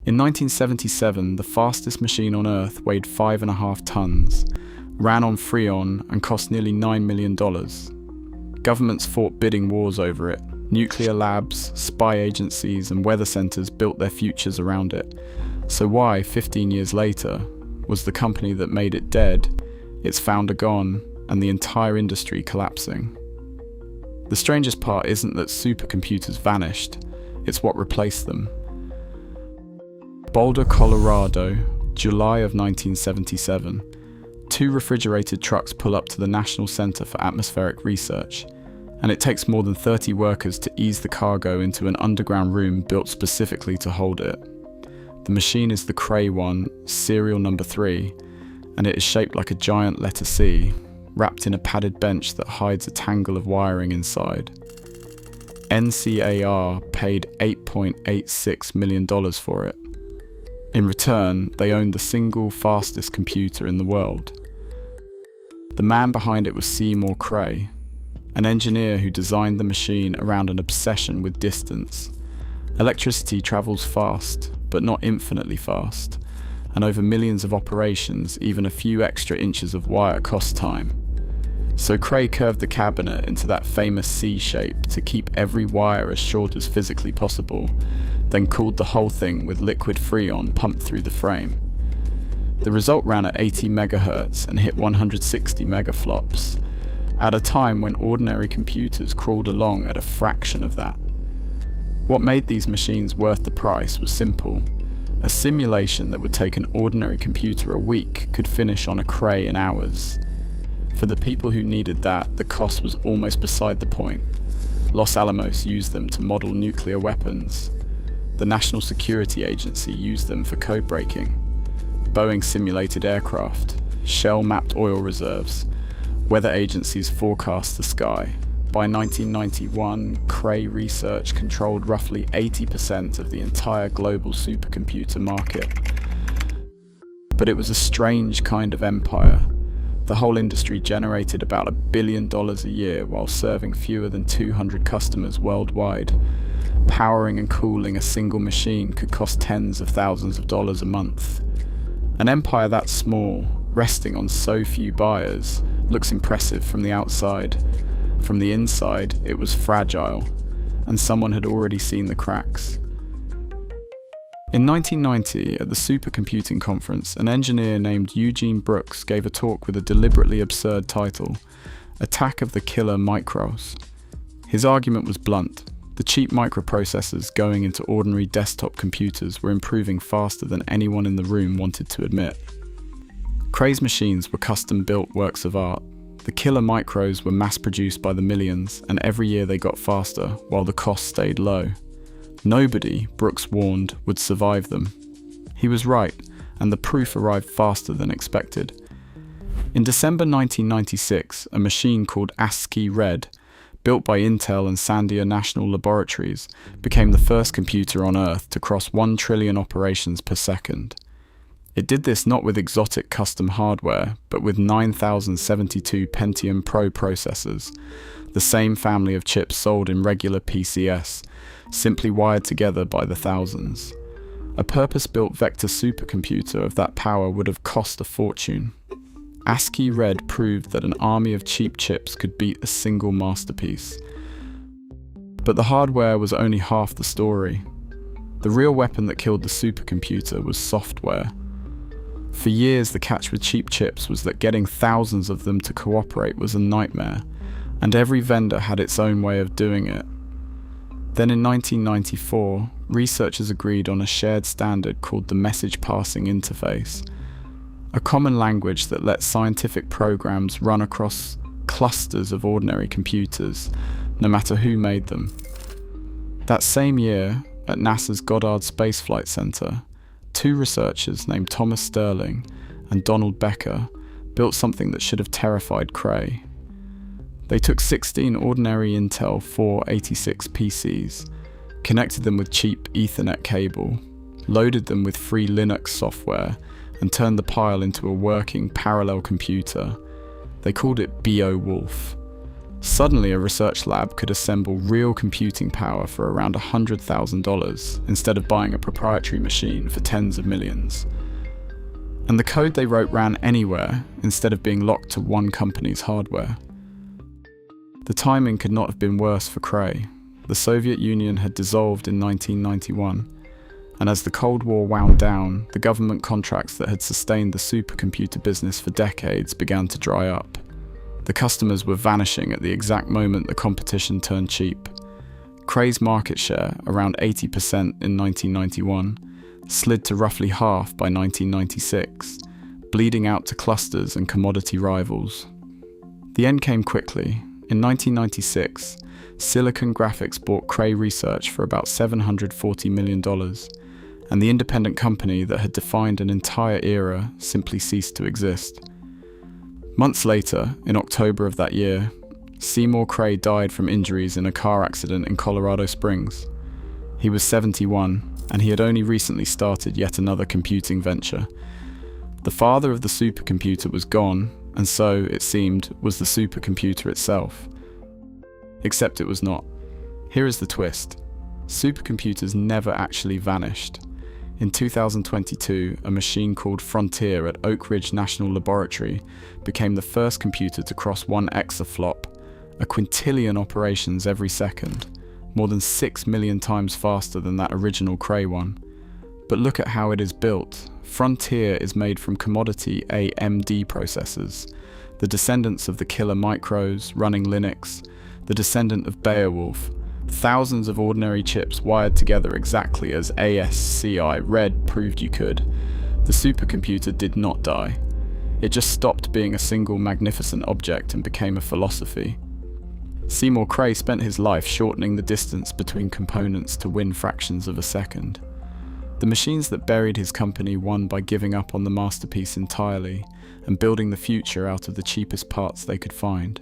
In 1977, the fastest machine on Earth weighed 5.5 tons, ran on Freon, and cost nearly $9 million. Governments fought bidding wars over it. Nuclear labs, spy agencies, and weather centers built their futures around it. So why, 15 years later, was the company that made it dead, its founder gone, and the entire industry collapsing? The strangest part isn't that supercomputers vanished, it's what replaced them. Boulder, Colorado, July of 1977. 2 refrigerated trucks pull up to the National Center for Atmospheric Research, and it takes more than 30 workers to ease the cargo into an underground room built specifically to hold it. The machine is the Cray one, serial number 3, and it is shaped like a giant letter C, wrapped in a padded bench that hides a tangle of wiring inside. NCAR paid $8.86 million for it. In return, they owned the single fastest computer in the world. The man behind it was Seymour Cray, an engineer who designed the machine around an obsession with distance. Electricity travels fast, but not infinitely fast, and over millions of operations, even a few extra inches of wire cost time. So Cray curved the cabinet into that famous C shape to keep every wire as short as physically possible, then cooled the whole thing with liquid Freon pumped through the frame. The result ran at 80 megahertz and hit 160 megaflops, at a time when ordinary computers crawled along at a fraction of that. What made these machines worth the price was simple. A simulation that would take an ordinary computer a week could finish on a Cray in hours. For the people who needed that, the cost was almost beside the point. Los Alamos used them to model nuclear weapons. The National Security Agency used them for code breaking. Boeing simulated aircraft. Shell mapped oil reserves. Weather agencies forecast the sky. By 1991, Cray Research controlled roughly 80% of the entire global supercomputer market. But it was a strange kind of empire. The whole industry generated about $1 billion a year while serving fewer than 200 customers worldwide. Powering and cooling a single machine could cost tens of thousands of dollars a month. An empire that small, resting on so few buyers, looks impressive from the outside. From the inside, it was fragile, and someone had already seen the cracks. In 1990, at the Supercomputing conference, an engineer named Eugene Brooks gave a talk with a deliberately absurd title, Attack of the Killer Micros. His argument was blunt. The cheap microprocessors going into ordinary desktop computers were improving faster than anyone in the room wanted to admit. Cray's machines were custom-built works of art. The killer micros were mass-produced by the millions, and every year they got faster, while the cost stayed low. Nobody, Brooks warned, would survive them. He was right, and the proof arrived faster than expected. In December 1996, a machine called ASCII Red, built by Intel and Sandia National Laboratories, became the first computer on Earth to cross 1 trillion operations per second. It did this not with exotic custom hardware, but with 9,072 Pentium Pro processors, the same family of chips sold in regular PCS, simply wired together by the thousands. A purpose-built vector supercomputer of that power would have cost a fortune. ASCII Red proved that an army of cheap chips could beat a single masterpiece. But the hardware was only half the story. The real weapon that killed the supercomputer was software. For years, the catch with cheap chips was that getting thousands of them to cooperate was a nightmare, and every vendor had its own way of doing it. Then in 1994, researchers agreed on a shared standard called the Message Passing Interface, a common language that lets scientific programs run across clusters of ordinary computers, no matter who made them. That same year, at NASA's Goddard Space Flight Center, 2 researchers named Thomas Sterling and Donald Becker built something that should have terrified Cray. They took 16 ordinary Intel 486 PCs, connected them with cheap Ethernet cable, loaded them with free Linux software, and turned the pile into a working parallel computer. They called it Beowulf. Suddenly, a research lab could assemble real computing power for around $100,000 instead of buying a proprietary machine for tens of millions. And the code they wrote ran anywhere instead of being locked to one company's hardware. The timing could not have been worse for Cray. The Soviet Union had dissolved in 1991, and as the Cold War wound down, the government contracts that had sustained the supercomputer business for decades began to dry up. The customers were vanishing at the exact moment the competition turned cheap. Cray's market share, around 80% in 1991, slid to roughly half by 1996, bleeding out to clusters and commodity rivals. The end came quickly. In 1996, Silicon Graphics bought Cray Research for about $740 million, and the independent company that had defined an entire era simply ceased to exist. Months later, in October of that year, Seymour Cray died from injuries in a car accident in Colorado Springs. He was 71, and he had only recently started yet another computing venture. The father of the supercomputer was gone, and so, it seemed, was the supercomputer itself. Except it was not. Here is the twist. Supercomputers never actually vanished. In 2022, a machine called Frontier at Oak Ridge National Laboratory became the first computer to cross 1 exaflop, a quintillion operations every second, more than 6 million times faster than that original Cray one. But look at how it is built. Frontier is made from commodity AMD processors, the descendants of the killer micros running Linux, the descendant of Beowulf. Thousands of ordinary chips wired together exactly as ASCI Red proved you could. The supercomputer did not die. It just stopped being a single magnificent object and became a philosophy. Seymour Cray spent his life shortening the distance between components to win fractions of a second. The machines that buried his company won by giving up on the masterpiece entirely and building the future out of the cheapest parts they could find.